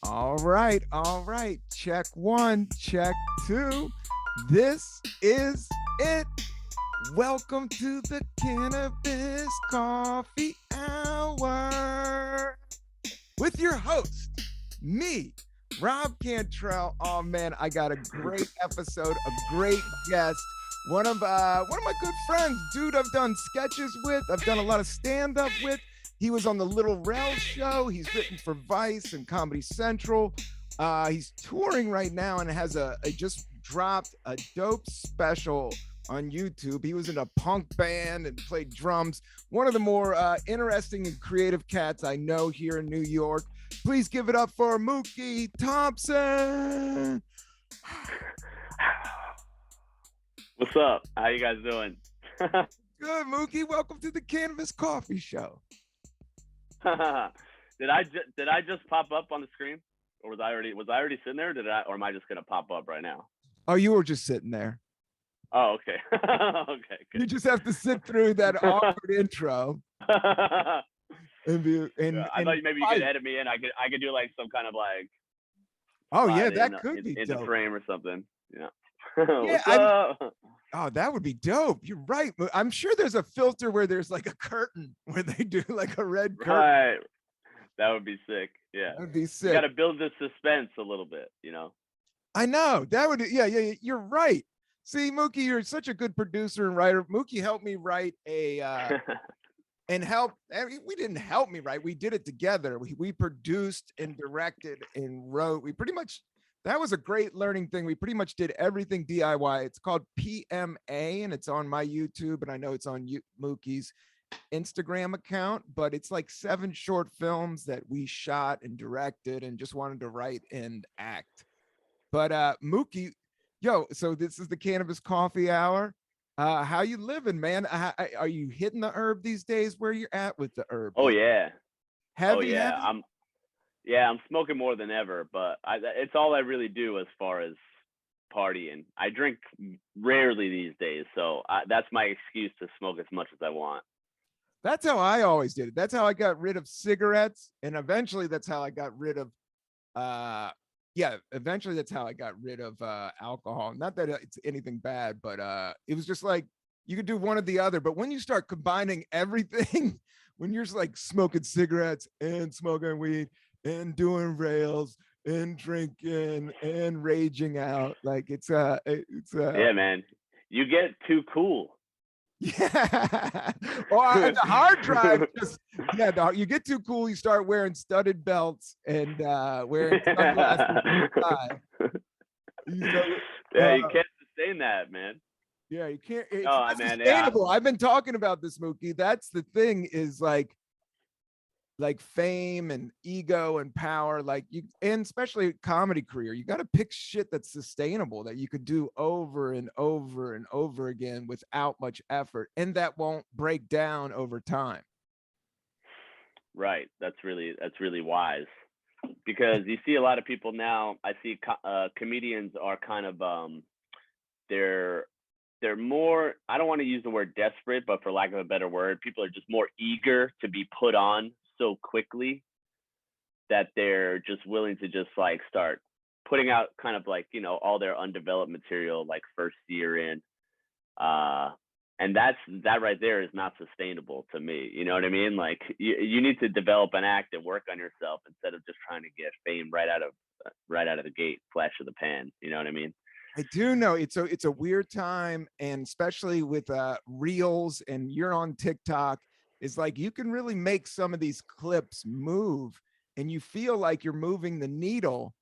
All right. Check one, check two. This is it. Welcome to the Cannabis Coffee Hour with your host, me, Rob Cantrell. Oh man, I got a great episode, a great guest. One of my good friends, dude. I've done sketches with. I've done a lot of stand-up with. He was on the Little Rel show. He's written for Vice and Comedy Central. He's touring right now and has just dropped a dope special on YouTube. He was in a punk band and played drums. One of the more interesting and creative cats I know here in New York. Please give it up for Mookie Thomson. What's up? How you guys doing? Good, Mookie. Welcome to the Cannabis Coffee Show. Did I just pop up on the screen, or was I already sitting there? Or am I just gonna pop up right now? Oh, you were just sitting there. Oh, okay. Okay. Good. You just have to sit through that awkward intro. I thought maybe you could edit me in. I could do like some kind of like. Oh yeah, that could be in dope. the frame or something. Yeah. Yeah, oh, that would be dope. You're right. I'm sure there's a filter where there's like a curtain where they do like a red curtain. Right. That would be sick. Yeah. That would be sick. You got to build the suspense a little bit, you know. I know that would. Yeah. You're right. See, Mookie, you're such a good producer and writer. Mookie helped me write and we didn't help me write. We did it together. We produced and directed and wrote. That was a great learning thing. We pretty much did everything DIY. It's called PMA and it's on my YouTube. And I know it's on Mookie's Instagram account, but it's like 7 short films that we shot and directed and just wanted to write and act. But Mookie, so this is the Cannabis Coffee Hour. How you living, man? Are you hitting the herb these days? Where you're at with the herb? Oh yeah. Heavy? I'm smoking more than ever, but it's all I really do as far as partying. I drink rarely these days, so that's my excuse to smoke as much as I want. That's how I always did it. That's how I got rid of cigarettes, and eventually that's how I got rid of alcohol. Not that it's anything bad, but it was just like you could do one or the other. But when you start combining everything, when you're just like smoking cigarettes and smoking weed and doing rails and drinking and raging out, like it's yeah, man, you get too cool. Yeah. Or the hard drive you get too cool, you start wearing studded belts and wearing sunglasses. You can't sustain that, man. Yeah, you can't. It's not sustainable. I've been talking about this, Mookie. That's the thing, is like fame and ego and power, and especially comedy career, you got to pick shit that's sustainable, that you could do over and over and over again without much effort, and that won't break down over time. Right. That's really wise, because you see a lot of people now. I see comedians are kind of they're more, I don't want to use the word desperate, but for lack of a better word, people are just more eager to be put on so quickly that they're just willing to just like start putting out kind of like, all their undeveloped material like first year in. And that right there is not sustainable to me. You know what I mean? Like you need to develop an act and work on yourself instead of just trying to get fame right out of the gate, flash of the pan. You know what I mean? I do know it's a weird time, and especially with reels, and you're on TikTok, is like you can really make some of these clips move, and you feel like you're moving the needle.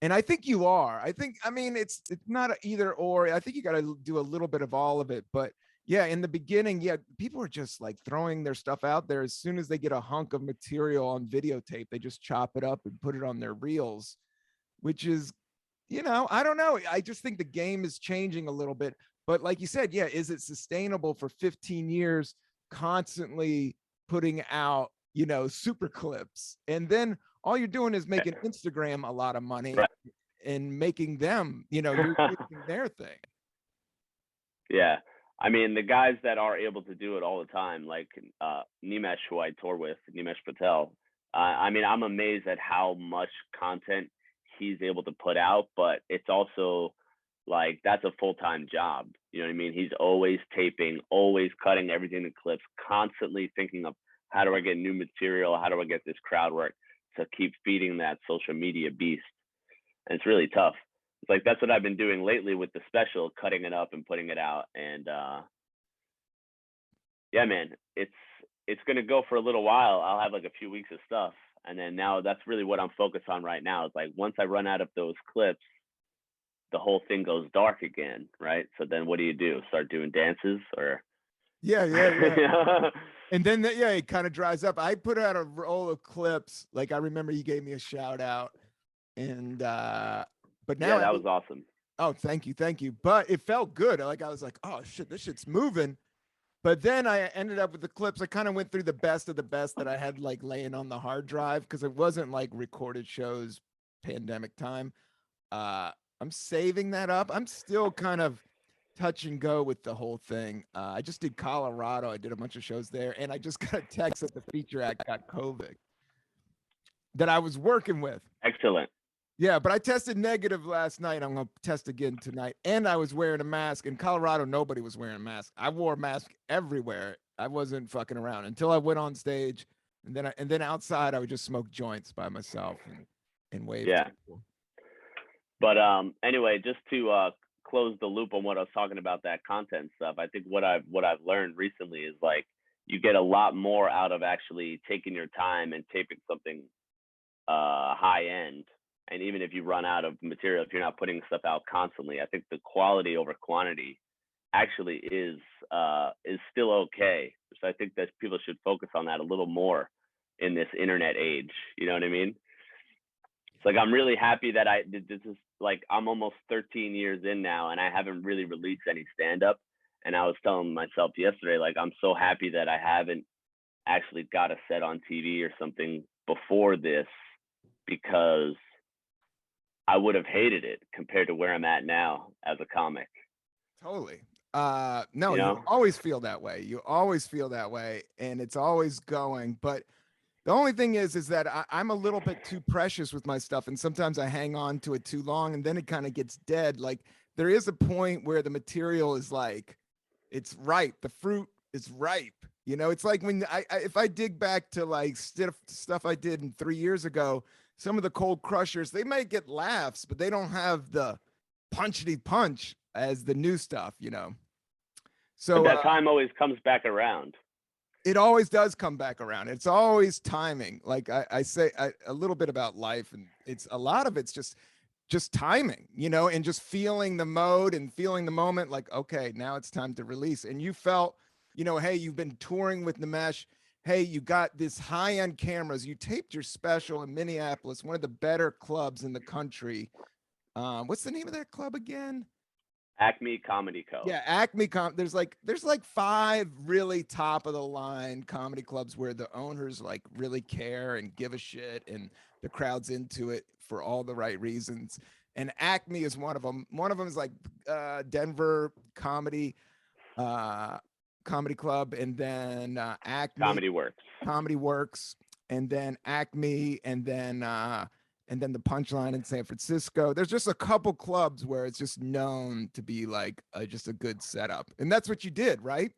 And I think you are. It's not an either or. I think you got to do a little bit of all of it. But yeah, in the beginning, people are just like throwing their stuff out there. As soon as they get a hunk of material on videotape, they just chop it up and put it on their reels, which is, I don't know. I just think the game is changing a little bit. But like you said, is it sustainable for 15 years constantly putting out, super clips? And then all you're doing is making Instagram a lot of money, right, and making them, you're making their thing. Yeah. I mean, the guys that are able to do it all the time, like Nimesh, who I tour with, Nimesh Patel, I mean, I'm amazed at how much content he's able to put out, but it's also like that's a full-time job. You know what I mean? He's always taping, always cutting everything to clips, constantly thinking of how do I get new material? How do I get this crowd work to keep feeding that social media beast? And it's really tough. It's like that's what I've been doing lately with the special, cutting it up and putting it out. And yeah, man, it's gonna go for a little while. I'll have like a few weeks of stuff, and then now that's really what I'm focused on right now. It's like once I run out of those clips, the whole thing goes dark again, right? So then what do? Start doing dances or? Yeah. And then yeah, it kind of dries up. I put out a roll of clips. Like I remember you gave me a shout out, and but now Yeah, that was awesome. Oh, thank you. But it felt good. Like I was like, oh shit, this shit's moving. But then I ended up with the clips. I kind of went through the best of the best that I had like laying on the hard drive because it wasn't like recorded shows pandemic time. I'm saving that up. I'm still kind of touch and go with the whole thing. I just did Colorado. I did a bunch of shows there, and I just got a text that the feature act got COVID that I was working with. Excellent. Yeah, but I tested negative last night. I'm gonna test again tonight, and I was wearing a mask. In Colorado, nobody was wearing a mask. I wore a mask everywhere. I wasn't fucking around until I went on stage, and then outside, I would just smoke joints by myself and wave. Yeah. But anyway, just to close the loop on what I was talking about, that content stuff, I think what I've learned recently is like you get a lot more out of actually taking your time and taping something high end. And even if you run out of material, if you're not putting stuff out constantly, I think the quality over quantity actually is still okay. So I think that people should focus on that a little more in this internet age. You know what I mean? It's like I'm really happy that this is like I'm almost 13 years in now, and I haven't really released any stand-up. And I was telling myself yesterday, like I'm so happy that I haven't actually got a set on TV or something before this, because I would have hated it compared to where I'm at now as a comic. Totally. No, you always feel that way. You always feel that way, and it's always going. But the only thing is that I'm a little bit too precious with my stuff, and sometimes I hang on to it too long, and then it kind of gets dead. Like there is a point where the material is like, it's ripe. The fruit is ripe. You know, it's like when if I dig back to like stuff I did 3 years ago, some of the Cold Crushers, they might get laughs, but they don't have the punchity punch as the new stuff, you know. So but that time always comes back around. It always does come back around. It's always timing. Like I say a little bit about life, and it's a lot of it's just timing, you know, and just feeling the mode and feeling the moment. Like, okay, now it's time to release. And you felt, you know, hey, you've been touring with Nimesh. Hey, you got this high-end cameras. You taped your special in Minneapolis, one of the better clubs in the country. What's the name of that club again? Acme Comedy Co. Yeah, Acme there's like 5 really top of the line comedy clubs where the owners like really care and give a shit, and the crowd's into it for all the right reasons. And Acme is one of them. One of them is like Denver Comedy Club, and then Acme Comedy Works, and then Acme, and then the Punchline in San Francisco. There's just a couple clubs where it's just known to be like just a good setup, and that's what you did, right?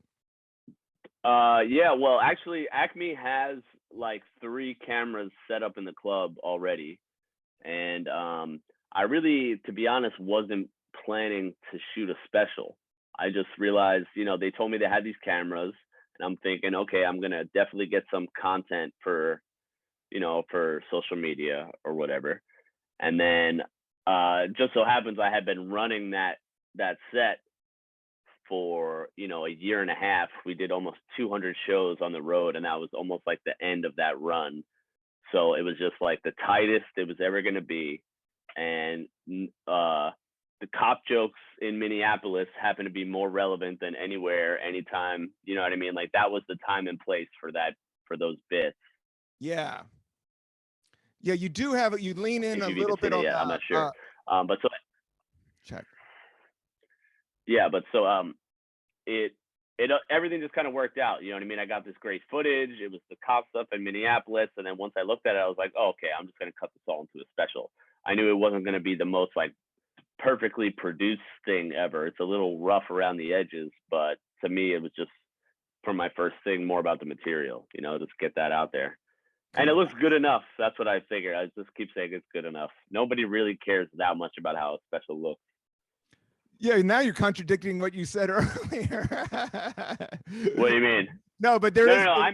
Yeah, well, actually, Acme has like 3 cameras set up in the club already, and I really, to be honest, wasn't planning to shoot a special. I just realized, you know, they told me they had these cameras, and I'm thinking, okay, I'm gonna definitely get some content for, you know, for social media or whatever. And then just so happens I had been running that set for, you know, a year and a half. We did almost 200 shows on the road, and that was almost like the end of that run. So it was just like the tightest it was ever going to be. And the cop jokes in Minneapolis happen to be more relevant than anywhere, anytime. You know what I mean? Like that was the time and place for those bits. Yeah. Yeah, you do have it. You lean in a little bit on. Yeah, I'm not sure. But so check. Yeah, but so it everything just kind of worked out. You know what I mean? I got this great footage. It was the cop stuff in Minneapolis, and then once I looked at it, I was like, oh, okay, I'm just gonna cut this all into a special. I knew it wasn't gonna be the most like perfectly produced thing ever. It's a little rough around the edges, but to me, it was just for my first thing more about the material. You know, just get that out there. And it looks good enough. That's what I figured. I just keep saying it's good enough. Nobody really cares that much about how a special looks. Yeah, now you're contradicting what you said earlier. What do you mean? No, but there is. No.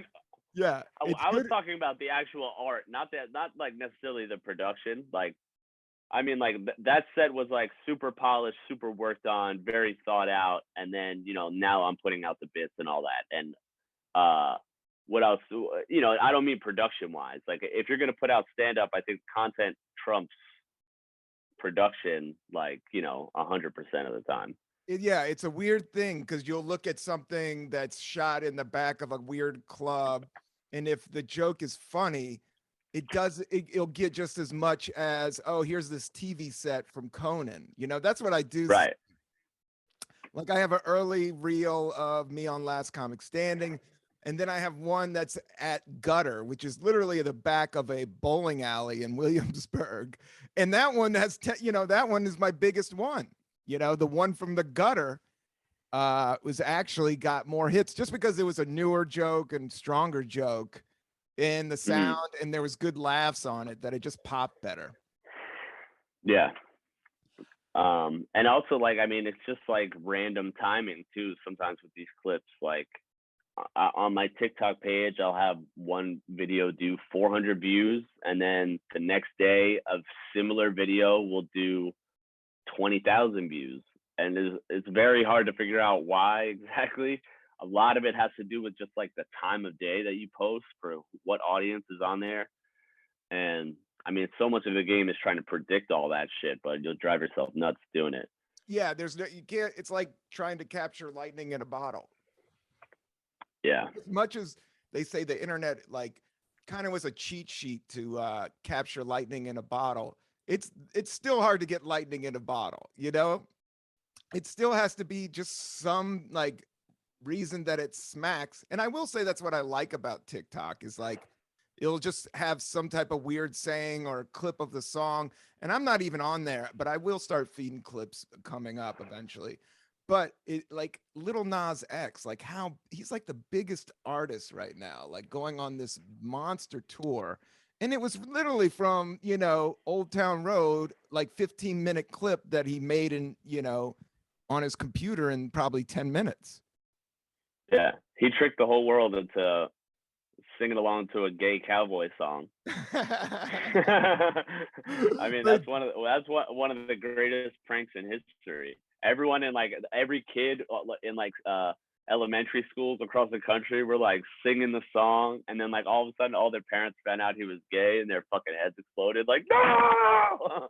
Yeah, I was talking about the actual art, not like necessarily the production. Like, I mean, like that set was like super polished, super worked on, very thought out. And then, you know, now I'm putting out the bits and all that. And what else? You know, I don't mean production wise. Like, if you're gonna put out stand up, I think content trumps production, like, you know, 100% of the time. Yeah, it's a weird thing because you'll look at something that's shot in the back of a weird club, and if the joke is funny, it'll get just as much as, oh, here's this TV set from Conan. You know, that's what I do. Right. Like, I have an early reel of me on Last Comic Standing, and then I have one that's at Gutter, which is literally the back of a bowling alley in Williamsburg. And that one has, you know, that one is my biggest one. You know, the one from the Gutter was actually got more hits just because it was a newer joke and stronger joke in the sound, and there was good laughs on it that it just popped better. Yeah. And also, like, I mean, it's just like random timing too sometimes with these clips. Like, on my TikTok page, I'll have one video do 400 views, and then the next day of similar video will do 20,000 views. And it's very hard to figure out why exactly. A lot of it has to do with just like the time of day that you post for what audience is on there. And I mean, so much of the game is trying to predict all that shit, but you'll drive yourself nuts doing it. Yeah, you can't, it's like trying to capture lightning in a bottle. Yeah. As much as they say the internet like kind of was a cheat sheet to capture lightning in a bottle, it's still hard to get lightning in a bottle, you know? It still has to be just some like reason that it smacks. And I will say that's what I like about TikTok is like it'll just have some type of weird saying or a clip of the song. And I'm not even on there, but I will start feeding clips coming up eventually. But it like Lil Nas X, like how he's like the biggest artist right now, like going on this monster tour. And it was literally from, you know, Old Town Road, like 15-minute clip that he made in, you know, on his computer in probably 10 minutes. Yeah. He tricked the whole world into singing along to a gay cowboy song. I mean, that's one of the greatest pranks in history. Everyone in like every kid in like elementary schools across the country were like singing the song, and then like all of a sudden all their parents found out he was gay and their fucking heads exploded like, no.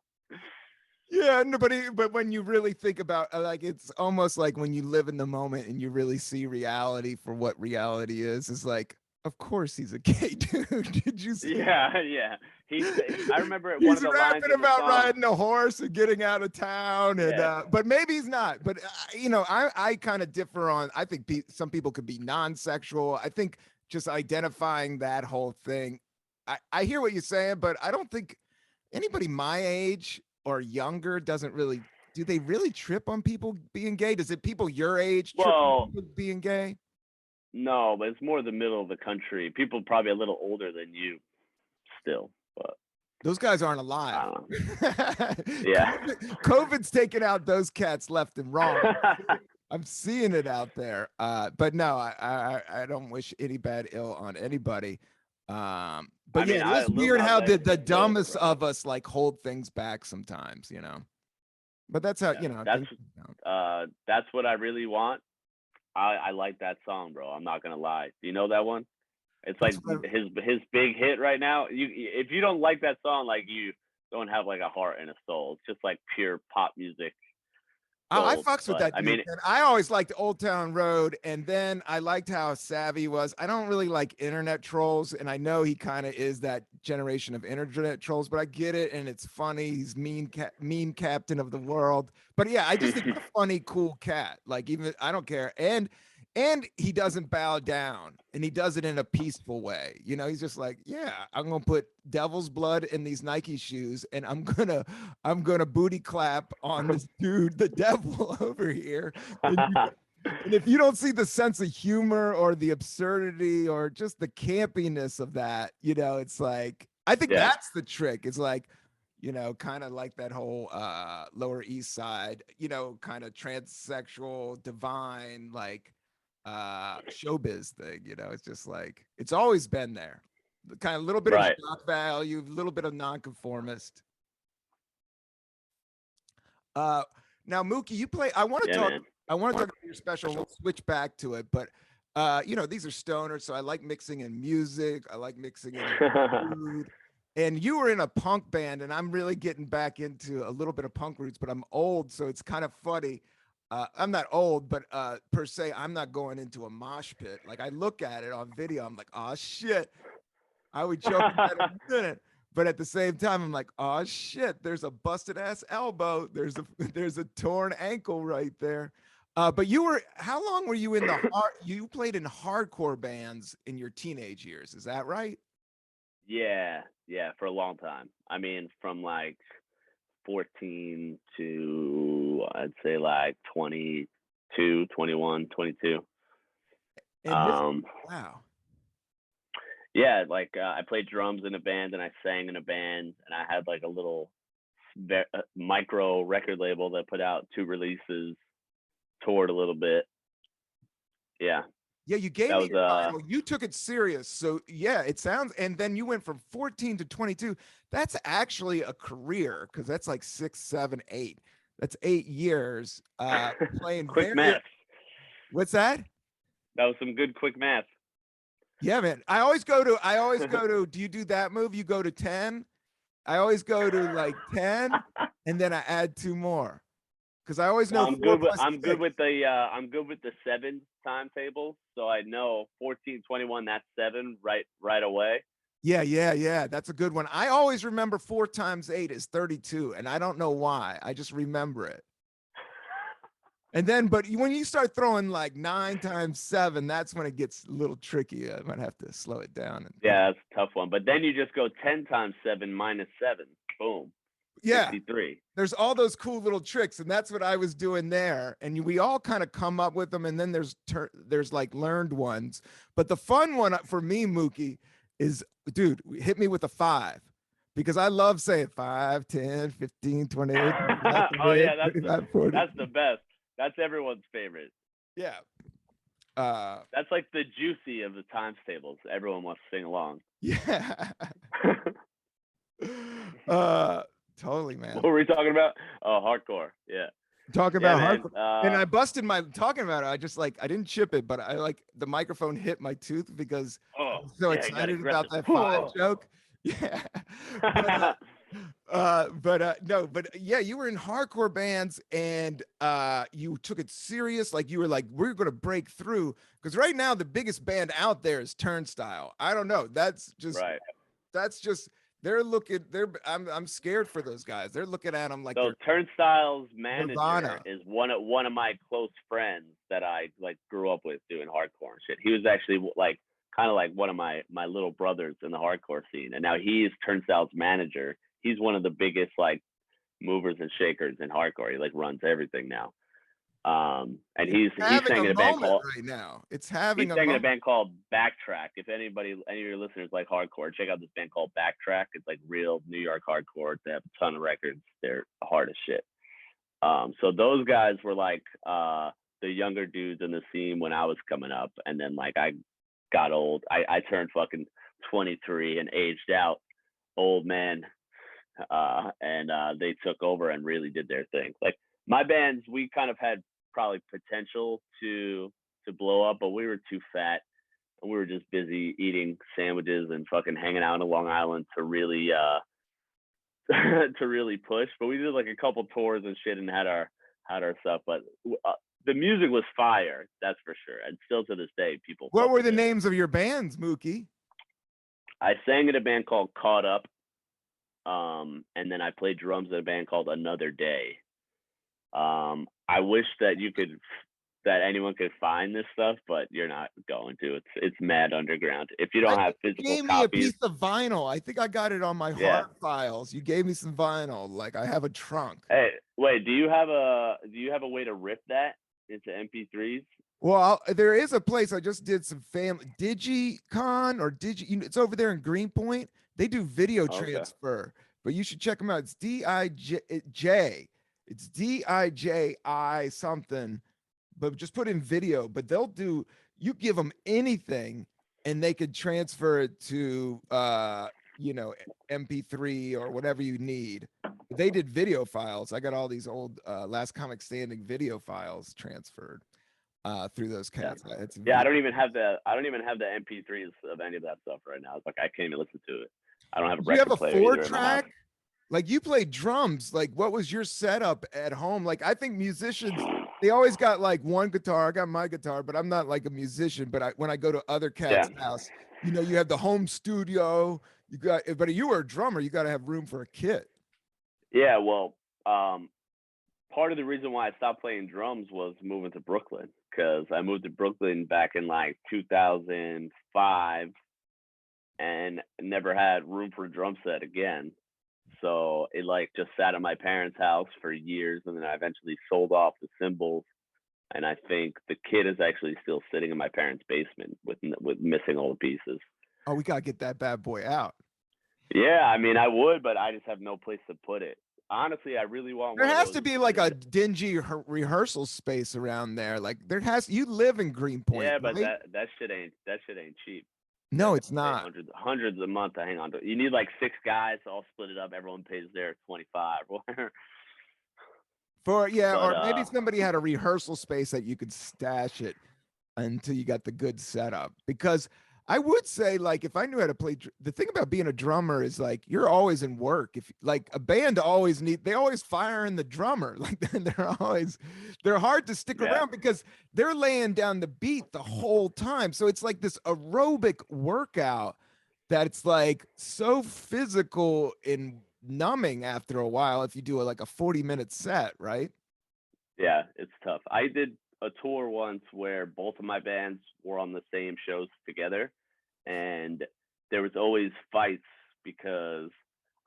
Yeah, no, but when you really think about like it's almost like when you live in the moment and you really see reality for what reality is, it's like, of course he's a gay dude. Did you see? Yeah. I remember he's one of the lines rapping about song, riding a horse and getting out of town, and but maybe he's not. But you know, I kind of differ on. I think some people could be non-sexual. I think just identifying that whole thing. I hear what you're saying, but I don't think anybody my age or younger doesn't really. Do they really trip on people being gay? Does it people your age trip on people being gay? No, but it's more the middle of the country. People probably a little older than you still, but those guys aren't alive. Yeah. COVID's taking out those cats left and wrong. I'm seeing it out there. But no, I don't wish any bad ill on anybody. But yeah, it's weird how the dumbest of us like hold things back sometimes, you know. But that's how, you know, that's what I really want. I like that song, bro. I'm not gonna lie. Do you know that one? It's like his big hit right now. If you don't like that song, like you don't have like a heart and a soul. It's just like pure pop music. I fucks with that dude. I mean, I always liked Old Town Road, and then I liked how savvy he was. I don't really like internet trolls, and I know he kind of is that generation of internet trolls, but I get it, and it's funny. He's meme captain of the world. But yeah, I just think he's a funny, cool cat. Like, even I don't care. And and he doesn't bow down, and he does it in a peaceful way. You know, he's just like, yeah, I'm gonna put devil's blood in these Nike shoes, and I'm gonna booty clap on this dude, the devil over here. And, and if you don't see the sense of humor or the absurdity or just the campiness of that, you know, it's like, I think Yeah. that's the trick. It's like, you know, kind of like that whole Lower East Side, you know, kind of transsexual, divine, like showbiz thing. You know, it's just like, it's always been there. The kind of little bit of Right. shock value, a little bit of nonconformist. Now, Mookie, you play. I want to Yeah, talk. man. I want to talk about your special. We'll switch back to it, but you know, these are stoners, so I like mixing in music. I like mixing in food. And you were in a punk band, and I'm really getting back into a little bit of punk roots, but I'm old, so it's kind of funny. I'm not old, but per se, I'm not going into a mosh pit. Like I look at it on video, I'm like, oh shit, I would choke him in a minute. But at the same time, I'm like, oh shit, there's a busted ass elbow. There's a there's a torn ankle right there. But you were, how long were you in the you played in hardcore bands in your teenage years? Is that right? Yeah, yeah, for a long time. I mean, from like 14 to I'd say like 22, 21, 22. And this, Um, wow. yeah, like I played drums in a band and I sang in a band and I had like a little micro record label that put out 2 releases, toured a little bit. Yeah, Yeah, you gave that me was your vinyl. You took it serious. So yeah, it sounds, and then you went from 14 to 22. That's actually a career because that's like 6, 7, 8. That's 8 years playing quick very. math. What's that? That was some good quick math. Yeah, man. I always go to, do you do that move? You go to 10. I always go to like 10 and then I add 2 more. Because I always know I'm 4 good with plus I'm good 6. with the I'm good with the 7 timetable, so I know 14, 21, that's 7 right away. Yeah, yeah, yeah. That's a good one. I always remember 4 times 8 is 32, and I don't know why. I just remember it. And then, but when you start throwing like 9 times 7, that's when it gets a little tricky. I might have to slow it down. Yeah, that's a tough one. But then you just go 10 times 7 minus 7. Boom. Yeah, 63. there's all those cool little tricks, and that's what I was doing there. And we all kind of come up with them, and then there's like learned ones. But the fun one for me, Mookie, is, dude, hit me with a 5 because I love saying 5, 10, 15, 20, Oh yeah, 25, 40. that's the best. That's everyone's favorite. Yeah. That's like the juicy of the times tables. Everyone wants to sing along. Yeah. Totally, man. What were we talking about? Oh, hardcore. Yeah. Talking Yeah, about man. hardcore. And I busted my talking about it. I just like, I didn't chip it, but I like the microphone hit my tooth because I was so yeah, you got excited about aggressive. that 5 joke. Yeah. No, but yeah, you were in hardcore bands and you took it serious. Like you were like, we're gonna break through. Because right now the biggest band out there is Turnstile. I don't know. That's just Right. they're looking, I'm scared for those guys. They're looking at them like So they're Turnstile's manager Nirvana. is one of my close friends that I like grew up with doing hardcore and shit. He was actually like kind of like one of my little brothers in the hardcore scene, and now he is Turnstile's manager. He's one of the biggest like movers and shakers in hardcore. He like runs everything now. And he's having sang a in a band moment called right now. It's he's having a sang in a moment. band called Backtrack. If any of your listeners like hardcore, check out this band called Backtrack. It's like real New York hardcore. They have a ton of records. They're hard as shit. So those guys were like the younger dudes in the scene when I was coming up, and then like I got old. I turned fucking 23 and aged out, old man, and they took over and really did their thing. Like my bands, we kind of had probably potential to blow up, but we were too fat and we were just busy eating sandwiches and fucking hanging out in Long Island to really to really push. But we did like a couple tours and shit and had our stuff. But the music was fire, that's for sure. And still to this day, people. What were the names of your bands, Mookie? I sang in a band called Caught Up, and then I played drums in a band called Another Day. I wish that you could that anyone could find this stuff, but you're not going to. It's mad underground. If you I don't have think you physical gave me a copies, piece of vinyl. I think I got it on my yeah. hard files. You gave me some vinyl. Like I have a trunk. Hey, wait, do you have a way to rip that into MP3s? Well, there is a place I just did some family DigiCon or it's over there in Greenpoint. They do video Okay. transfer, but you should check them out. It's DIJ. It's DIJI something, but just put in video. But you give them anything and they could transfer it to MP3 or whatever you need. They did video files. I got all these old Last Comic Standing video files transferred through those cats. Yeah, I don't even have the MP3s of any of that stuff right now. It's like I can't even listen to it. I don't have a You have record a player either in my house. 4-track? Like you play drums. Like what was your setup at home? Like I think musicians, they always got like one guitar. I got my guitar, but I'm not like a musician. But when I go to other cats' house, you have the home studio. But you were a drummer. You got to have room for a kit. Yeah, well, part of the reason why I stopped playing drums was moving to Brooklyn, because I moved to Brooklyn back in like 2005 and never had room for a drum set again. So it like just sat at my parents' house for years, and then I eventually sold off the cymbals. And I think the kit is actually still sitting in my parents' basement with missing all the pieces. Oh, we gotta get that bad boy out. Yeah, I mean I would, but I just have no place to put it. Honestly, I really want. There has to be like a dingy rehearsal space around there. Like you live in Greenpoint. Yeah, but right? that shit ain't cheap. No, it's not. Hundreds a month to hang on to. You need like 6 guys, so I'll split it up. Everyone pays their 25. Or maybe somebody had a rehearsal space that you could stash it until you got the good setup. Because I would say, like, if I knew how to play, the thing about being a drummer is like you're always in work. If like a band they always fire in the drummer. Like they're hard to stick around because they're laying down the beat the whole time. So it's like this aerobic workout that's like so physical and numbing after a while if you do like a 40-minute set, right? Yeah, it's tough. I did a tour once where both of my bands were on the same shows together, and there was always fights because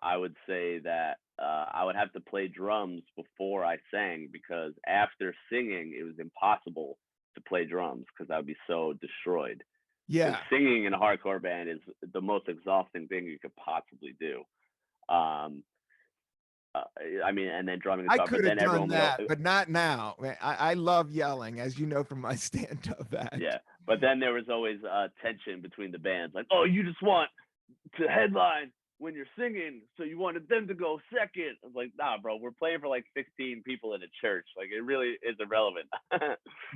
I would say that I would have to play drums before I sang, because after singing it was impossible to play drums because I would be so destroyed. Yeah, singing in a hardcore band is the most exhausting thing you could possibly do. I mean, and then drumming. I could have done that, but not now. I love yelling, as you know from my stand-up act. Yeah, but then there was always tension between the bands. Like, oh, you just want to headline when you're singing, so you wanted them to go second. I was like, nah, bro, we're playing for like 16 people in a church. Like, it really is irrelevant.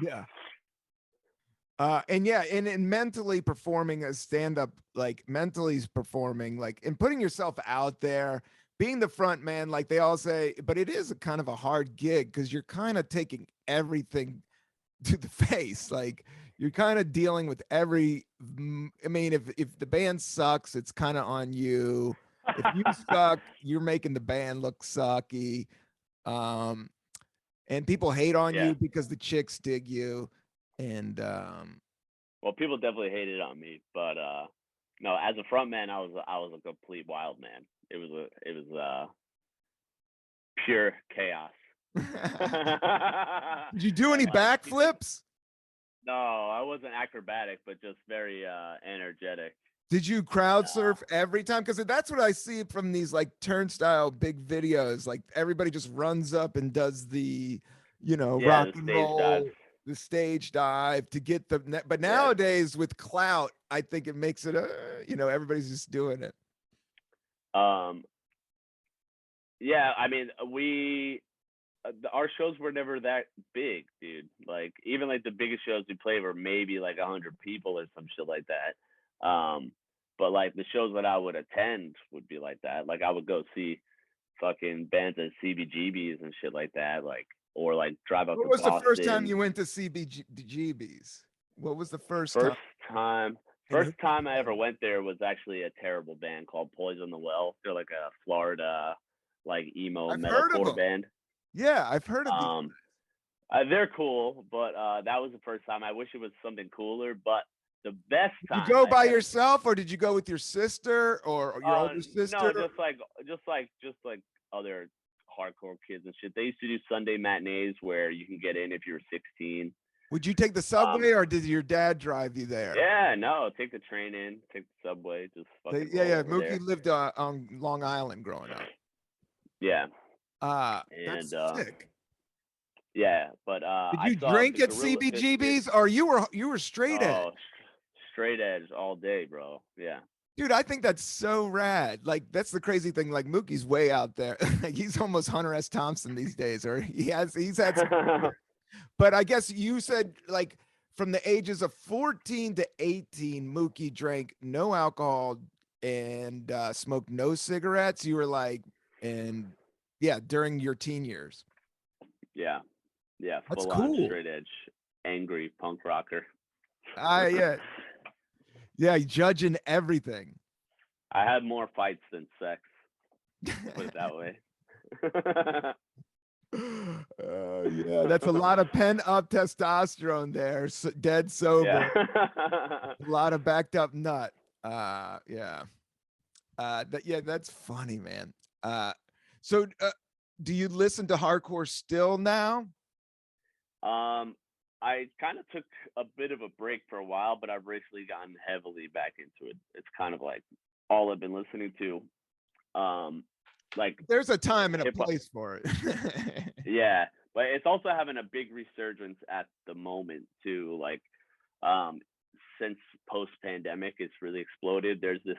Yeah. And mentally performing a stand-up, like mentally performing, like, and putting yourself out there, being the front man, like they all say, but it is a kind of a hard gig because you're kind of taking everything to the face. Like you're kind of dealing with I mean, if the band sucks, it's kind of on you. If you suck, you're making the band look sucky. And people hate on you because the chicks dig you. And well, people definitely hated on me, but no, as a front man, I was a complete wild man. It was pure chaos. Did you do any backflips? No, I wasn't acrobatic, but just very energetic. Did you crowd surf every time? Because that's what I see from these like turnstile big videos. Like everybody just runs up and does the, rock and roll, the stage dive to get the. But nowadays with clout, I think it makes it, everybody's just doing it. Yeah, I mean, our shows were never that big, dude. Like even like the biggest shows we played were maybe like 100 people or some shit like that. But like the shows that I would attend would be like that. Like I would go see fucking bands at CBGBs and shit like that. Like, or like drive up to Boston. What was the first time you went to CBGBs? What was the first time? First time I ever went there was actually a terrible band called Poison the Well. They're like a Florida like emo metalcore band. Yeah, I've heard of these. They're cool, but that was the first time. I wish it was something cooler, but the best Did you time go I by had. yourself or did you go with your sister or your older No, sister? just like other hardcore kids and shit. They used to do Sunday matinees where you can get in if you're 16. Would you take the Um, subway or did your dad drive you there? yeah, no, take the train in, take the subway, just fucking Yeah, roll yeah. over Mookie there. lived on Long Island growing up. Yeah, That's and sick. yeah, but Did I you saw drink the at Gorilla Biscuit. CBGB's or you were straight edge? Oh, straight edge all day, bro. Yeah. Dude, I think that's so rad. Like that's the crazy thing. Like Mookie's way out there. Like he's almost Hunter S. Thompson these days, or he's had some, but I guess you said like from the ages of 14 to 18, Mookie drank no alcohol and smoked no cigarettes. You were like, and yeah, during your teen years. Yeah, yeah, That's full on cool. straight edge, angry punk rocker. Yeah, yeah, judging everything. I had more fights than sex. Put it that way. Yeah, that's a lot of pent up testosterone there. Dead sober, Yeah. a lot of backed up nut. Yeah. Yeah, that's funny, man. So do you listen to hardcore still now? I kind of took a bit of a break for a while, but I've recently gotten heavily back into it. It's kind of like all I've been listening to. Like There's a time and a hip hop. place for it. Yeah, but it's also having a big resurgence at the moment too. Like, since post pandemic, it's really exploded. There's this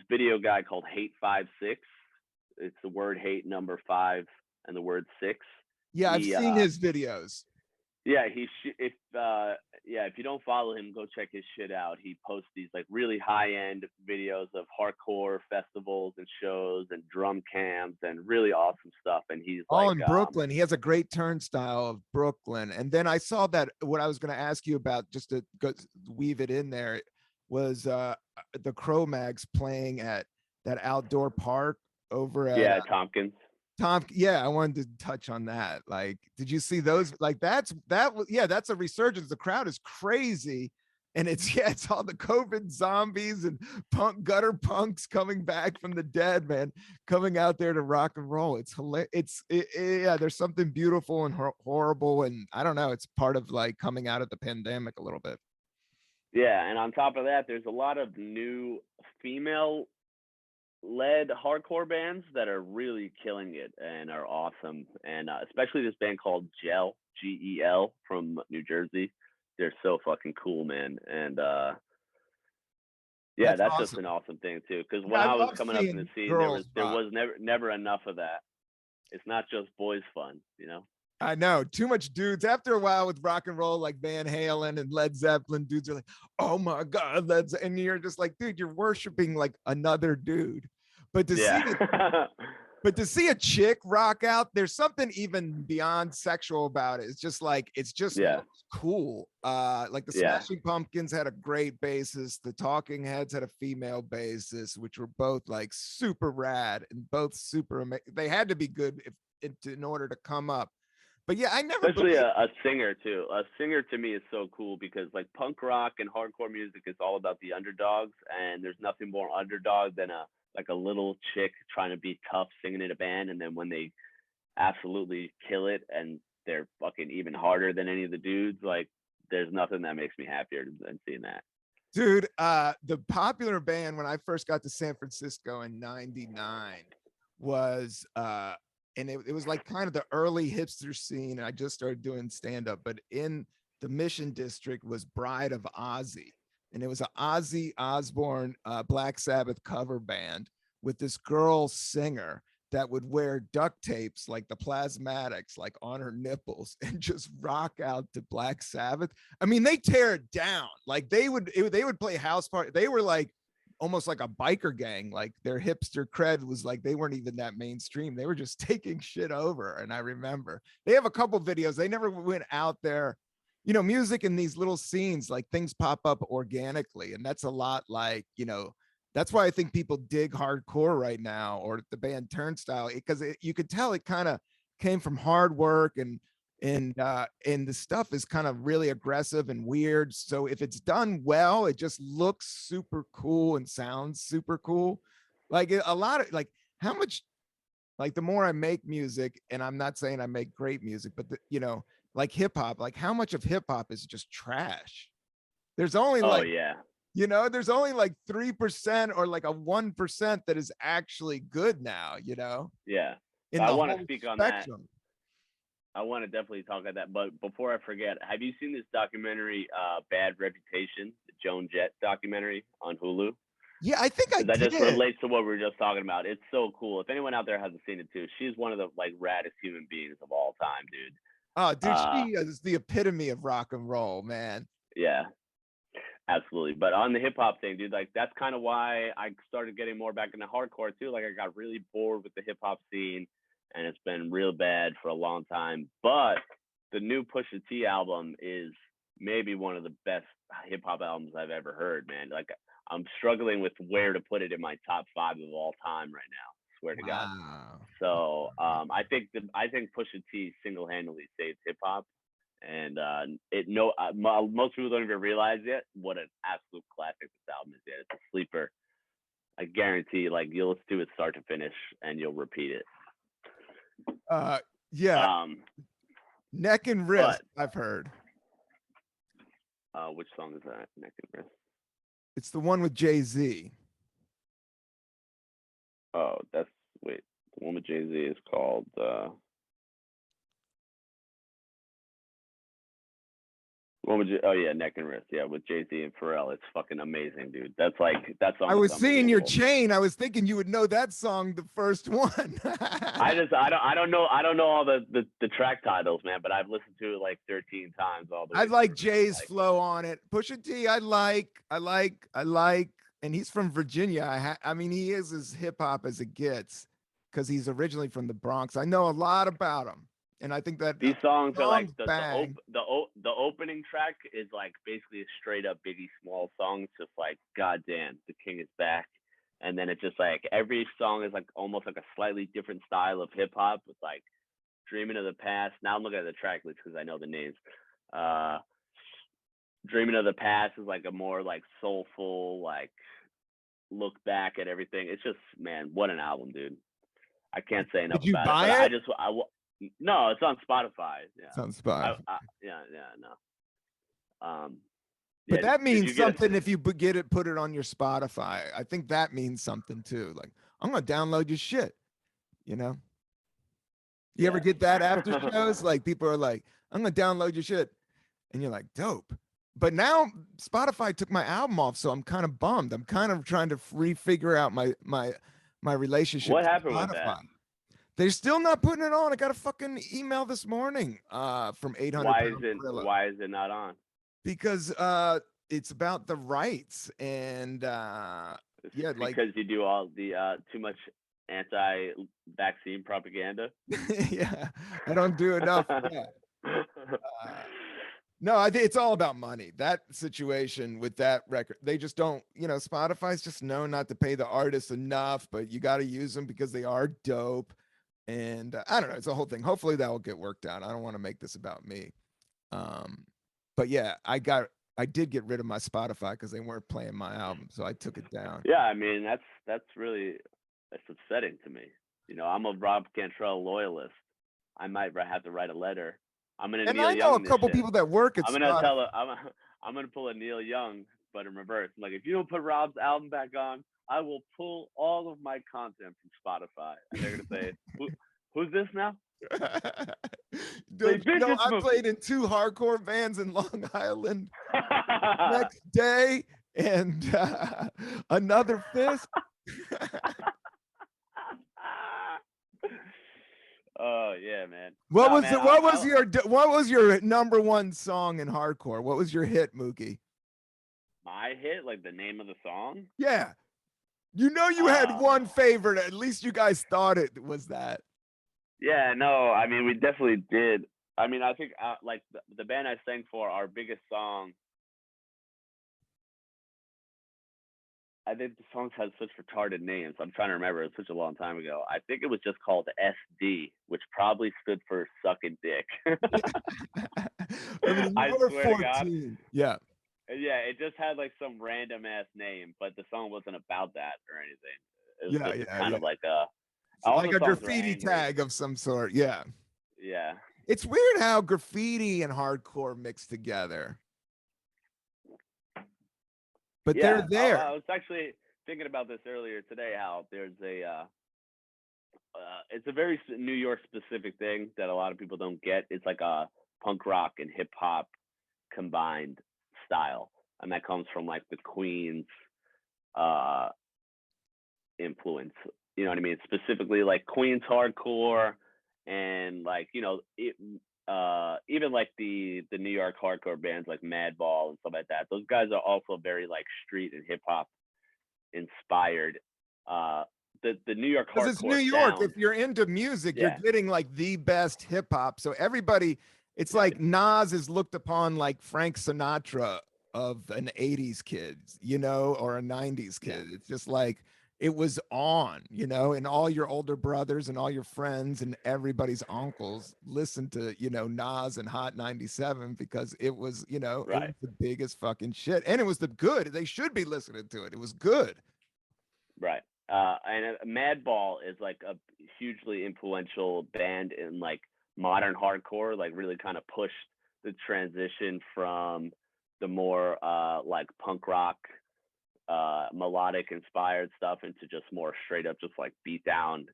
video guy called Hate 56. It's the word hate number 5 and the word 6. Yeah, I've He seen his videos. Yeah, if you don't follow him, go check his shit out. He posts these like really high end videos of hardcore festivals and shows and drum camps and really awesome stuff. And he's All like, in Brooklyn. He has a great turnstile of Brooklyn. And then I saw that what I was going to ask you about, just to weave it in there, was the Cro-Mags playing at that outdoor park over at Tompkins. Yeah, I wanted to touch on that. Like, did you see those? Like, that's a resurgence. The crowd is crazy, and it's it's all the COVID zombies and gutter punks coming back from the dead, man, coming out there to rock and roll. It's hilarious. Yeah, there's something beautiful and horrible, and I don't know. It's part of like coming out of the pandemic a little bit. Yeah, and on top of that, there's a lot of new female led hardcore bands that are really killing it and are awesome, and especially this band called GEL from New Jersey. They're so fucking cool, man. And yeah, that's awesome. Just an awesome thing too, because Yeah, when I was coming up in the scene, there was never enough of that. It's not just boys fun, you know. I know, too much dudes. After a while with rock and roll, like Van Halen and Led Zeppelin, dudes are like, oh my God, and you're just like, dude, you're worshiping like another dude. But to see a chick rock out, there's something even beyond sexual about it. It's just cool. Like the Smashing Pumpkins had a great bassist. The Talking Heads had a female bassist, which were both like super rad and both super amazing. They had to be good in order to come up. But yeah, I never especially a singer too. A singer to me is so cool because like punk rock and hardcore music is all about the underdogs, and there's nothing more underdog than a little chick trying to be tough singing in a band, and then when they absolutely kill it and they're fucking even harder than any of the dudes, like there's nothing that makes me happier than seeing that. Dude, the popular band when I first got to San Francisco in '99 was and it was like kind of the early hipster scene. I just started doing stand-up, but in the Mission District was Bride of Ozzy. And it was an Ozzy Osbourne Black Sabbath cover band with this girl singer that would wear duct tapes like the plasmatics like on her nipples and just rock out to Black Sabbath. I mean, they tear it down. Like they would play house party. They were like almost like a biker gang. Like their hipster cred was like they weren't even that mainstream. They were just taking shit over. And I remember they have a couple videos. They never went out there. You know, music in these little scenes, like things pop up organically. And that's a lot like, you know, that's why I think people dig hardcore right now, or the band Turnstile, because you could tell it kind of came from hard work, and and the stuff is kind of really aggressive and weird. So if it's done well, it just looks super cool and sounds super cool. Like a lot of like how much like the more I make music, and I'm not saying I make great music, but you know, like hip hop, like how much of hip hop is just trash? There's only Oh like, yeah. you know, there's only like 3% or like a 1% that is actually good now, you know, Yeah. in I the want to whole speak on that. spectrum. I want to definitely talk about that. But before I forget, have you seen this documentary, Bad Reputation, the Joan Jett documentary on Hulu? Yeah, I think I Because that just did. relates to what we were just talking about. It's so cool. If anyone out there hasn't seen it too, she's one of the like raddest human beings of all time, dude. Oh, dude, she is the epitome of rock and roll, man. Yeah, absolutely. But on the hip hop thing, dude, like that's kind of why I started getting more back into hardcore too. Like I got really bored with the hip hop scene, and it's been real bad for a long time. But the new Pusha T album is maybe one of the best hip hop albums I've ever heard, man. Like I'm struggling with where to put it in my top 5 of all time right now. Swear to God. Wow. So I think Pusha T single-handedly saved hip hop, and most people don't even realize yet what an absolute classic this album is. Yet it's a sleeper. I guarantee, like you'll listen to it start to finish, and you'll repeat it. Yeah. Neck and Wrist, I've heard. Which song is that? Neck and Wrist. It's the one with Jay-Z. Oh, the one with Jay-Z is called Neck and Wrist, yeah, with Jay-Z and Pharrell. It's fucking amazing, dude. That song. I was seeing your chain. I was thinking you would know that song, the first one. I don't know all the track titles, man, but I've listened to it like 13 times all the way. I like Jay's flow on it. Pusha T, I like, and he's from Virginia. I mean, he is as hip hop as it gets because he's originally from the Bronx. I know a lot about him, and I think that these songs are like the opening track is like basically a straight up Biggie Smalls song. It's just like, goddamn, the king is back. And then it's just like every song is like almost like a slightly different style of hip hop with like Dreaming of the Past. Now I'm looking at the track list because I know the names. Dreaming of the Past is like a more like soulful, like look back at everything. It's just, man, what an album, dude. I can't say enough Did you about buy it. it? No, it's on Spotify. Yeah. It's on Spotify. No. But that means something if you put it on your Spotify. I think that means something too. Like, I'm gonna download your shit. You know? You ever get that after shows? Like people are like, I'm gonna download your shit. And you're like, dope. But now Spotify took my album off, so I'm kind of bummed. I'm kind of trying to refigure out my relationship. What happened with that? They're still not putting it on. I got a fucking email this morning from 800. Why is it not on? Because it's about the rights and because you do all the too much anti-vaccine propaganda. Yeah, I don't do enough. No, I think it's all about money. That situation with that record, they just don't, Spotify's just known not to pay the artists enough, but you got to use them because they are dope. And I don't know, it's a whole thing. Hopefully that will get worked out. I don't want to make this about me. But yeah, I did get rid of my Spotify because they weren't playing my album, so I took it down. Yeah, I mean that's upsetting to me. I'm a Rob Cantrell loyalist. I might have to write a letter. I'm gonna. And Neil I know Young a couple people that work at. I'm gonna I'm gonna pull a Neil Young, but in reverse. I'm like, if you don't put Rob's album back on, I will pull all of my content from Spotify. And they're gonna say, who's this now? Dude, I played in 2 hardcore bands in Long Island. Next day and another fist. Oh yeah, man. What was your number 1 song in hardcore? What was your hit, Mookie? My hit, like the name of the song? Yeah. You had one favorite. At least you guys thought it was that. Yeah, no, I mean, we definitely did. I mean, I think like the band I sang for, our biggest song I think the songs had such retarded names. I'm trying to remember. It was such a long time ago. I think it was just called SD, which probably stood for sucking dick. I mean, you I were swear to God. 14. Yeah. Yeah, it just had like some random ass name, but the song wasn't about that or anything. It was Yeah. just Yeah. kind Yeah. of like It's all like the a songs were graffiti angry. tag of some sort. Yeah. Yeah. It's weird how graffiti and hardcore mix together, but they're Yeah. I there. was actually thinking about this earlier today. How there's it's a very New York specific thing that a lot of people don't get. It's like a punk rock and hip hop combined style, and that comes from like the Queens uh influence. You know what I mean? Specifically like Queens hardcore and like, even like the New York hardcore bands like Madball and stuff like that. Those guys are also very like street and hip hop inspired. Uh the New York Because it's New hardcore York. sound. If you're into music, you're Yeah. getting like the best hip hop. So everybody, it's Yeah. like Nas is looked upon like Frank Sinatra of an 80s kid, or a 90s Yeah. kid. It's just like it was on, and all your older brothers and all your friends and everybody's uncles listened to, Nas and Hot 97 because it Right. was the biggest fucking shit. And it was the good. They should be listening to it. It was good. Right. And Madball is like a hugely influential band in like modern hardcore, like really kind of pushed the transition from the more like punk rock, melodic inspired stuff into just more straight up, just like beat down,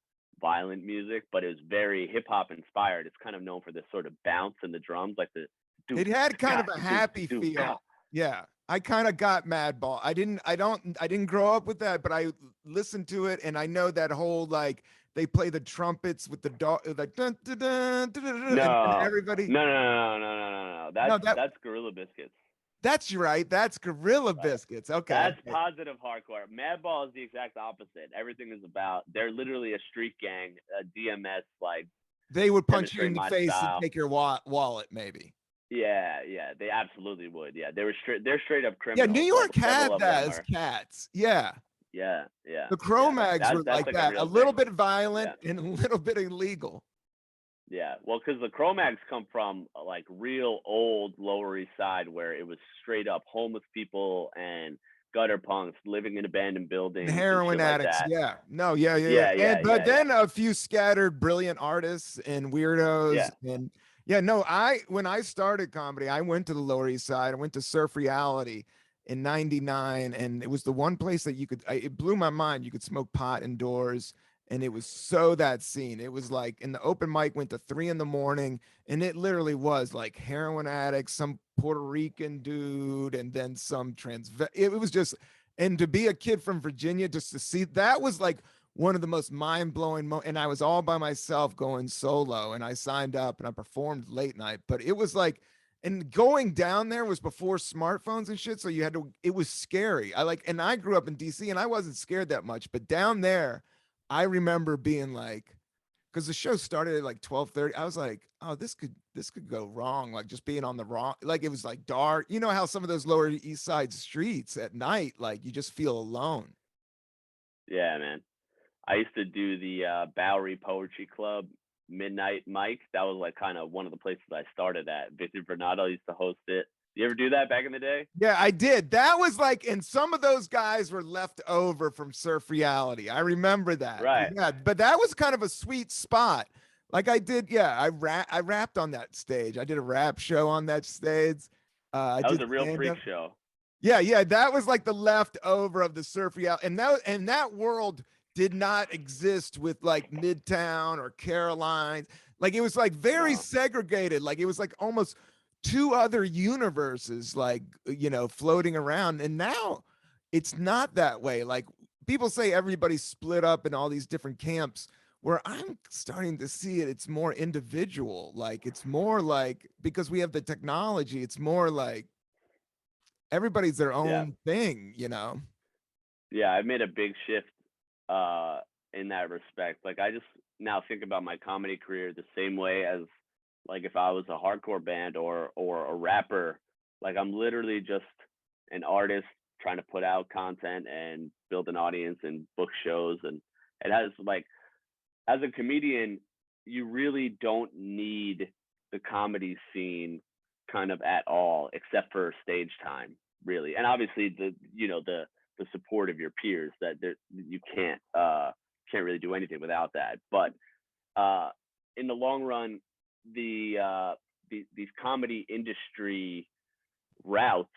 violent music. But it was very hip hop inspired. It's kind of known for this sort of bounce in the drums, like the do It had kind ka of a do happy do ka. feel. Yeah. I kind of got Madball. I didn't grow up with that, but I listened to it and I know that whole like they play the trumpets with the dog like dun, dun, dun, dun, dun, dun, and No, everybody. no, no, no, no, no, no, no, no. No, That's Gorilla Biscuits. that's right. That's Gorilla Right. Biscuits. Okay. That's positive hardcore. Madball is the exact opposite. Everything is about they're literally a street gang, a DMS, like They would punch you demonstrate in the my face and style. take your wallet maybe. Yeah, yeah, they absolutely would. Yeah, they're straight up Yeah, New criminals. Like York several had of that them as are. cats. Yeah. Yeah, yeah, The yeah. Cro-Mags were That's like like a that. A real little thing. bit violent Yeah, and a little bit illegal. yeah. Well, because the Cro-Mags come from like real old Lower East Side, where it was straight up homeless people and gutter punks living in abandoned And buildings and heroin shit like addicts. that. Yeah. No, yeah, yeah, yeah. Yeah, yeah, And but yeah, yeah, then a few scattered brilliant artists and weirdos. yeah. And yeah, no, when I started comedy, I went to the Lower East Side. I went to Surf Reality in 99. And it was the one place that it blew my mind. You could smoke pot indoors. And it was so that scene. It was like in the open mic went to 3 in the morning, and it literally was like heroin addicts, some Puerto Rican dude, and then some it was just, and to be a kid from Virginia, just to see that was like one of the most mind-blowing and I was all by myself going solo, and I signed up and I performed late night, but it was like, and going down there was before smartphones and shit, so it was scary. And I grew up in DC and I wasn't scared that much, but down there I remember being like, because the show started at like 12:30. I was like, oh, this could go wrong. Like just being on the wrong, like it was like dark. You know how some of those Lower East Side streets at night, like you just feel alone. Yeah, man. I used to do the Bowery Poetry Club midnight mic. That was like kind of one of the places I started at. Victor Bernardo used to host it. You ever do that back in the day? Yeah, I did. That was like, and some of those guys were left over from Surf Reality. I remember that. Right. Yeah, but that was kind of a sweet spot. Like I did, yeah, I rapped on that stage. I did a rap show on that stage. I That was did a real stand freak up. show. Yeah, yeah, that was like the leftover of the Surf Reality, and that world did not exist with like Midtown or Carolines. Like it was like very No. segregated. Like it was like almost two other universes, like floating around. And now it's not that way. Like people say everybody's split up in all these different camps. Where I'm starting to see it, it's more individual. Like it's more like because we have the technology, it's more like everybody's their Yeah. own thing. Yeah, I made a big shift in that respect. Like I just now think about my comedy career the same way as like if I was a hardcore band or a rapper. Like I'm literally just an artist trying to put out content and build an audience and book shows. And it has like, as a comedian, you really don't need the comedy scene kind of at all, except for stage time, really. And obviously the support of your peers, that you can't really do anything without that. But in the long run, these comedy industry routes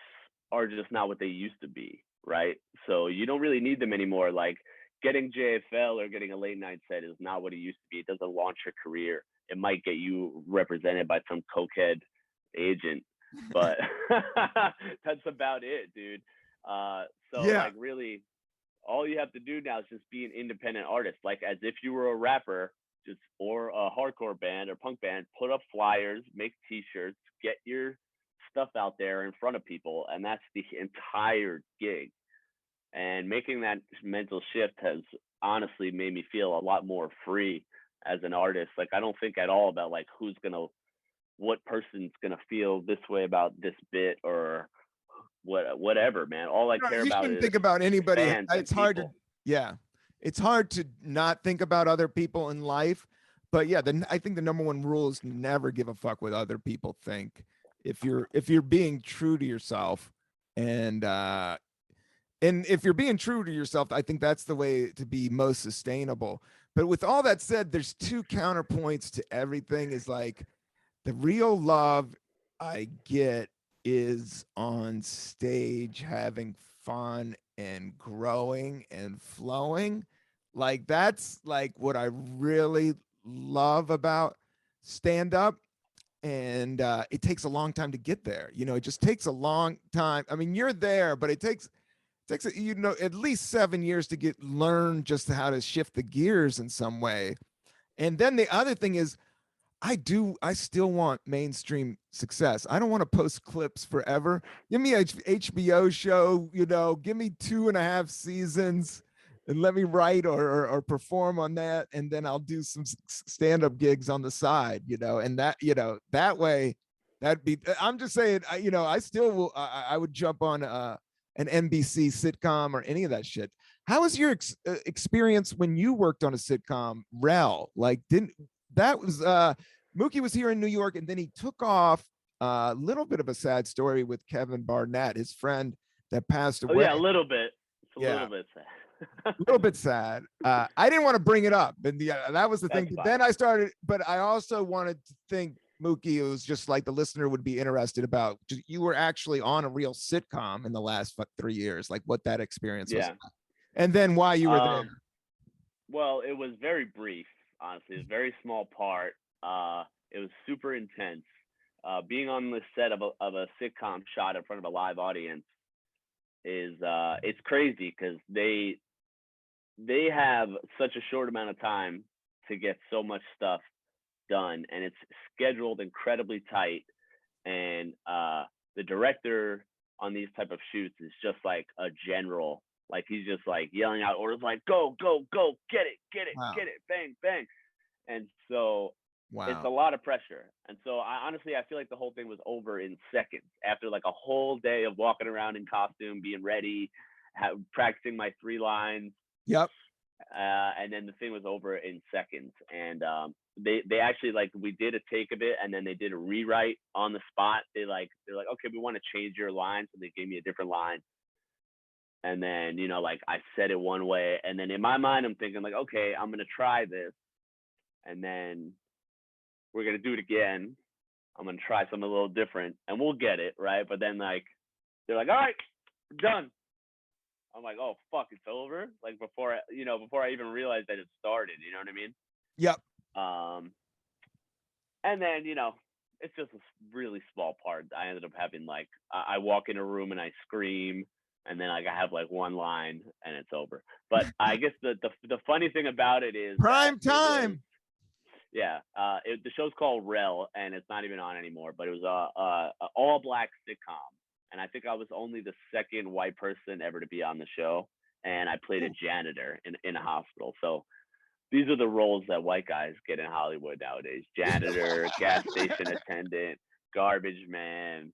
are just not what they used to be, right? So you don't really need them anymore. Like getting JFL or getting a late night set is not what it used to be. It doesn't launch your career. It might get you represented by some cokehead agent, but that's about it, dude. So Yeah. like really, all you have to do now is just be an independent artist, like as if you were a rapper, just or a hardcore band or punk band. Put up flyers, make T-shirts, get your stuff out there in front of people, and that's the entire gig. And making that mental shift has honestly made me feel a lot more free as an artist. Like I don't think at all about like what person's gonna feel this way about this bit or whatever, man. All I care You about shouldn't is think about anybody. fans and It's hard to, people. yeah, it's hard to not think about other people in life. But yeah, I think the number one rule is to never give a fuck what other people think. If you're being true to yourself, and if you're being true to yourself, I think that's the way to be most sustainable. But with all that said, there's two counterpoints to everything. Is like the real love I get is on stage having fun and growing and flowing. Like that's like what I really love about stand up. And it takes a long time to get there. It just takes a long time. I mean, you're there, but it takes at least 7 years to learn just how to shift the gears in some way. And then the other thing is I still want mainstream success. I don't want to post clips forever. Give me a HBO show, give me 2.5 seasons and let me write or perform on that. And then I'll do some stand-up gigs on the side, and that way I'm just saying, I still will, I would jump on an NBC sitcom or any of that shit. How was your experience when you worked on a sitcom, Rel? Like, that was Mookie was here in New York, and then he took off. A little bit of a sad story with Kevin Barnett, his friend that passed away. Oh yeah, a little bit. It's a little bit sad. A little bit sad. I didn't want to bring it up, and that was the thing. Fine. Then I started, but I also wanted to think, Mookie, it was just like the listener would be interested about. You were actually on a real sitcom in the last 3 years, like what that experience was. And then why you were there. Well, it was very brief, honestly. It was a very small part. It was super intense. Being on the set of a sitcom shot in front of a live audience is it's crazy because they have such a short amount of time to get so much stuff done, and it's scheduled incredibly tight. And the director on these type of shoots is just like a general. Like he's just like yelling out orders like go, go, go, get it, wow. Get it, bang, bang. And so it's a lot of pressure. And so I feel like the whole thing was over in seconds after like a whole day of walking around in costume, being ready, practicing my 3 lines. Yep. And then the thing was over in seconds. And they actually, like, we did a take of it, and then they did a rewrite on the spot. They're like, okay, we want to change your line. So they gave me a different line. And then, like I said it one way, and then in my mind, I'm thinking like, okay, I'm going to try this. And then we're going to do it again. I'm going to try something a little different and we'll get it. Right. But then like, they're like, all right, we're done. I'm like, oh, fuck, it's over. Like before I even realized that it started, you know what I mean? Yep. And then, it's just a really small part. I ended up having like, I walk in a room and I scream, and then like I have like one line and it's over. But I guess the funny thing about it is prime time. The show's called Rel, and it's not even on anymore. But it was a all black sitcom, and I think I was only the second white person ever to be on the show, and I played a janitor in a hospital. So these are the roles that white guys get in Hollywood nowadays: janitor, gas station attendant, garbage man.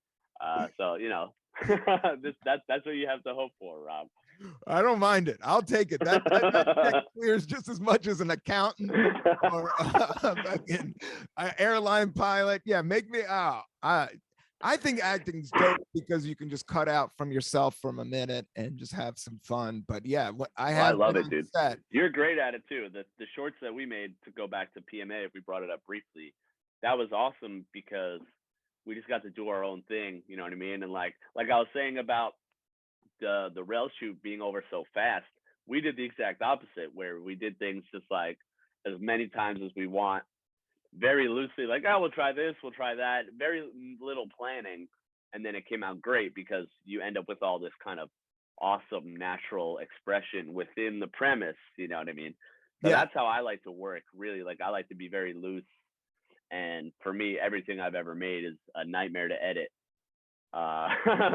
So That's what you have to hope for, Rob. I don't mind it. I'll take it. That check clears just as much as an accountant or a fucking airline pilot. Yeah, make me out. I think acting's dope because you can just cut out from yourself from a minute and just have some fun. But yeah, what I I have love been it, on dude. set. You're great at it too. The shorts that we made, to go back to PMA, if we brought it up briefly, that was awesome because we just got to do our own thing. You know what I mean? And like I was saying about the rail shoot being over so fast, we did the exact opposite, where we did things just like as many times as we want, very loosely, like, oh, we'll try this, we'll try that, very little planning, and then it came out great because you end up with all this kind of awesome natural expression within the premise. You know what I mean? So Yeah. that's how I like to work. Really, like, I like to be very loose, and for me, everything I've ever made is a nightmare to edit,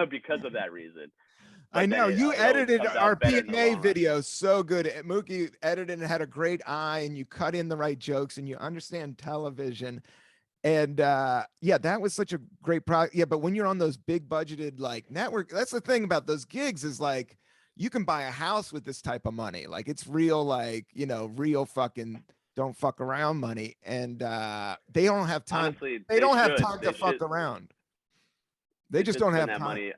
because of that reason. I But then know you it always edited comes our out better in the PMA long run. video so good. Mookie edited and had a great eye, and you cut in the right jokes, and you understand television. And yeah, that was such a great product. Yeah, but when you're on those big budgeted like network, that's the thing about those gigs is like you can buy a house with this type of money. Like it's real, like, you know, real fucking don't fuck around money. And they don't have time. Honestly, They don't have time to fuck around. They just don't have that time. money.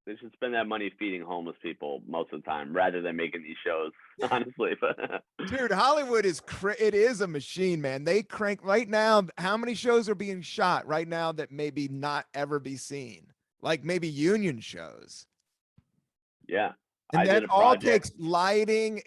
They should spend that money feeding homeless people most of the time, rather than making these shows. Honestly, Dude, Hollywood is it is a machine, man. They crank right now. How many shows are being shot right now that maybe not ever be seen? Like maybe union shows. yeah, And I that did a all project. takes lighting.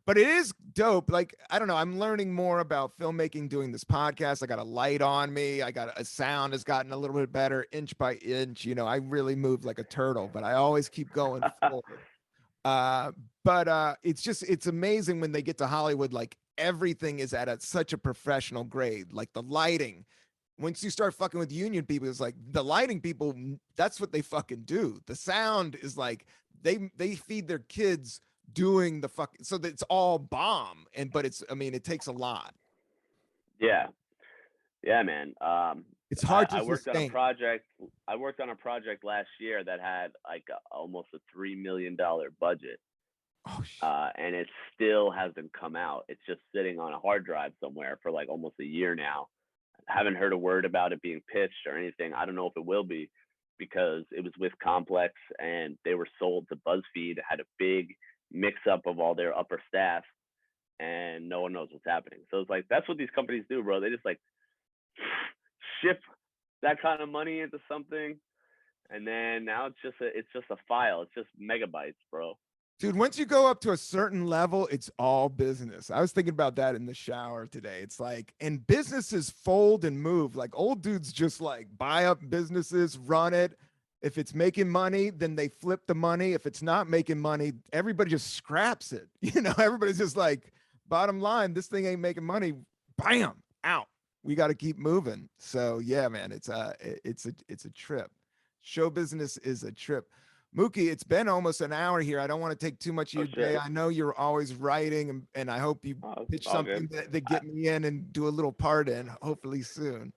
But it is dope. Like, I don't know, I'm learning more about filmmaking doing this podcast. I got a light on me. I got a sound has gotten a little bit better inch by inch. You know, I really move like a turtle, but I always keep going forward. But it's amazing when they get to Hollywood, like everything is at such a professional grade, like the lighting. Once you start fucking with union people, it's like the lighting people, that's what they fucking do. The sound is like they feed their kids doing the fucking, so that it's all bomb. But I mean, it takes a lot. Yeah, yeah, man. It's hard to I worked on a sustain. project. I worked on a project last year that had like almost a $3 million budget, Oh shit. and it still hasn't come out. It's just sitting on a hard drive somewhere for like almost a year now. I haven't heard a word about it being pitched or anything. I don't know if it will be, because it was with Complex and they were sold to BuzzFeed. It had a big mix up of all their upper staff, and no one knows what's happening. So it's like, that's what these companies do, bro. They just like ship that kind of money into something, and then now it's just a file. It's just megabytes, bro. Dude, once you go up to a certain level, it's all business. I was thinking about that in the shower today. It's like, and businesses fold and move. Like old dudes just like buy up businesses, run it. If it's making money, then they flip the money. If it's not making money, everybody just scraps it. You know, everybody's just like, bottom line, this thing ain't making money. Bam, out. We got to keep moving. So yeah, man, it's a trip. Show business is a trip. Mookie, it's been almost an hour here. I don't want to take too much of your day. I know you're always writing, and I hope you pitch something that get me in and do a little part in, hopefully soon.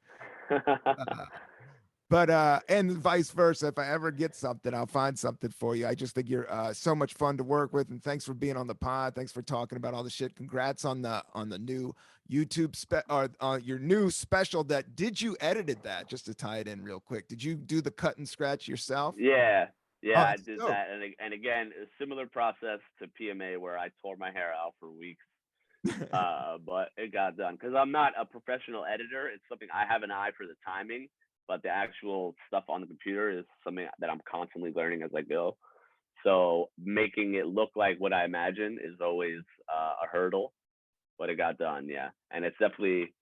But and vice versa. If I ever get something, I'll find something for you. I just think you're so much fun to work with, and thanks for being on the pod. Thanks for talking about all the shit. Congrats on the new YouTube or your new special. Did you edited that, just to tie it in real quick? Did you do the cut and scratch yourself? Yeah, Oh, I did that, and again, a similar process to PMA where I tore my hair out for weeks, but it got done because I'm not a professional editor. It's something I have an eye for the timing, but the actual stuff on the computer is something that I'm constantly learning as I go. So making it look like what I imagine is always a hurdle, but it got done, yeah. And it's definitely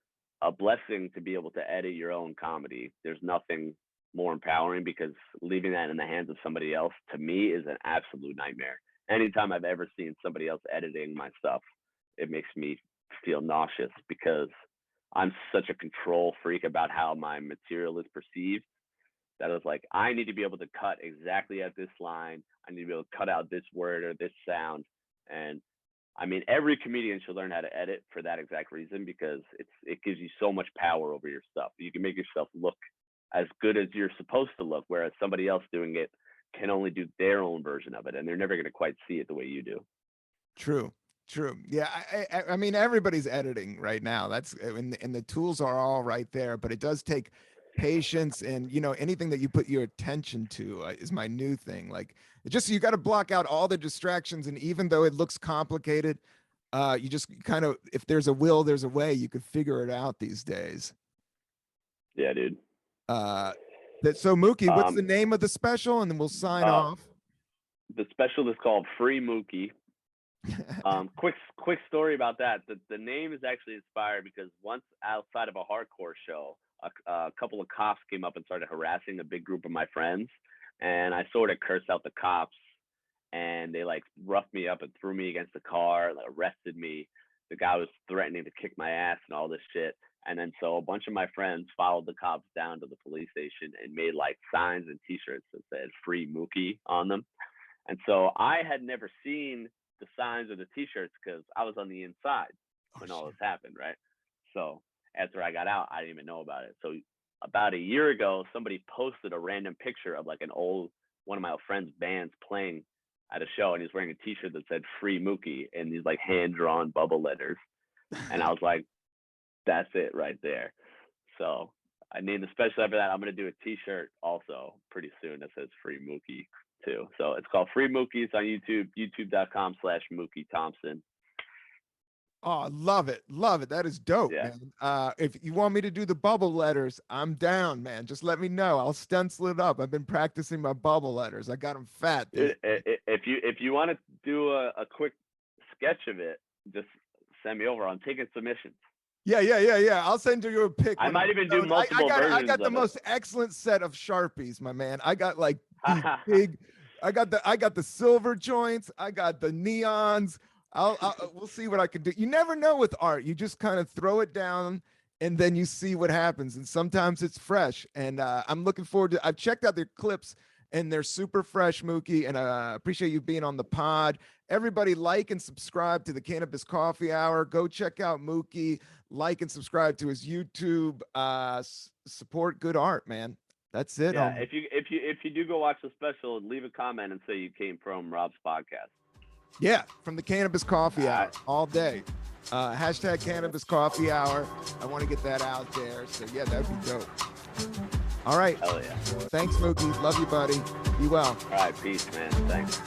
a blessing to be able to edit your own comedy. There's nothing more empowering, because leaving that in the hands of somebody else, to me, is an absolute nightmare. Anytime I've ever seen somebody else editing my stuff, it makes me feel nauseous, because I'm such a control freak about how my material is perceived, that it's like, I need to be able to cut exactly at this line. I need to be able to cut out this word or this sound. And I mean, every comedian should learn how to edit for that exact reason, because it gives you so much power over your stuff. You can make yourself look as good as you're supposed to look, whereas somebody else doing it can only do their own version of it, and they're never going to quite see it the way you do. True. Yeah, I mean, everybody's editing right now. That's and the tools are all right there, but it does take patience, and anything that you put your attention to is my new thing. Like, you got to block out all the distractions, and even though it looks complicated, you just kind of, if there's a will, there's a way. You could figure it out these days. Yeah, dude. So Mookie, what's the name of the special, and then we'll sign off. The special is called Free Mookie. Quick story about that. The name is actually inspired because once outside of a hardcore show, a couple of cops came up and started harassing a big group of my friends, and I sort of cursed out the cops, and they like roughed me up and threw me against the car, and arrested me. The guy was threatening to kick my ass and all this shit. And then so a bunch of my friends followed the cops down to the police station and made like signs and t-shirts that said Free Mookie on them. And so I had never seen the signs or the t-shirts because I was on the inside when all this happened, right? So after I got out, I didn't even know about it. So about a year ago, somebody posted a random picture of like one of my friend's bands playing at a show, and he's wearing a t-shirt that said Free Mookie and these like hand-drawn bubble letters. And I was like, that's it right there. So I named the special after that. I'm going to do a t-shirt also pretty soon that says Free Mookie too. So it's called Free Mookie. It's on YouTube, youtube.com/Mookie Thompson. Oh, love it. That is dope, man. If you want me to do the bubble letters, I'm down, man. Just let me know. I'll stencil it up. I've been practicing my bubble letters. I got them fat. If you want to do a quick sketch of it, just send me over. I'm taking submissions. Yeah. I'll send you a pic. I might even do multiple versions. I got the most excellent set of Sharpies, my man. I got like these big. I got the silver joints. I got the neons. We'll see what I can do. You never know with art. You just kind of throw it down and then you see what happens. And sometimes it's fresh. And I'm looking forward to. I've checked out their clips and they're super fresh, Mookie. And I appreciate you being on the pod. Everybody, like and subscribe to the Cannabis Coffee Hour. Go check out Mookie. Like and subscribe to his YouTube. Support good art, man. That's it. Yeah. If you do go watch the special, leave a comment and say you came from Rob's podcast. Yeah, from the Cannabis Coffee Hour all day. Hashtag Cannabis Coffee Hour. I want to get that out there. So yeah, that would be dope. All right. Hell yeah. Thanks, Mookie. Love you, buddy. Be well. All right. Peace, man. Thanks.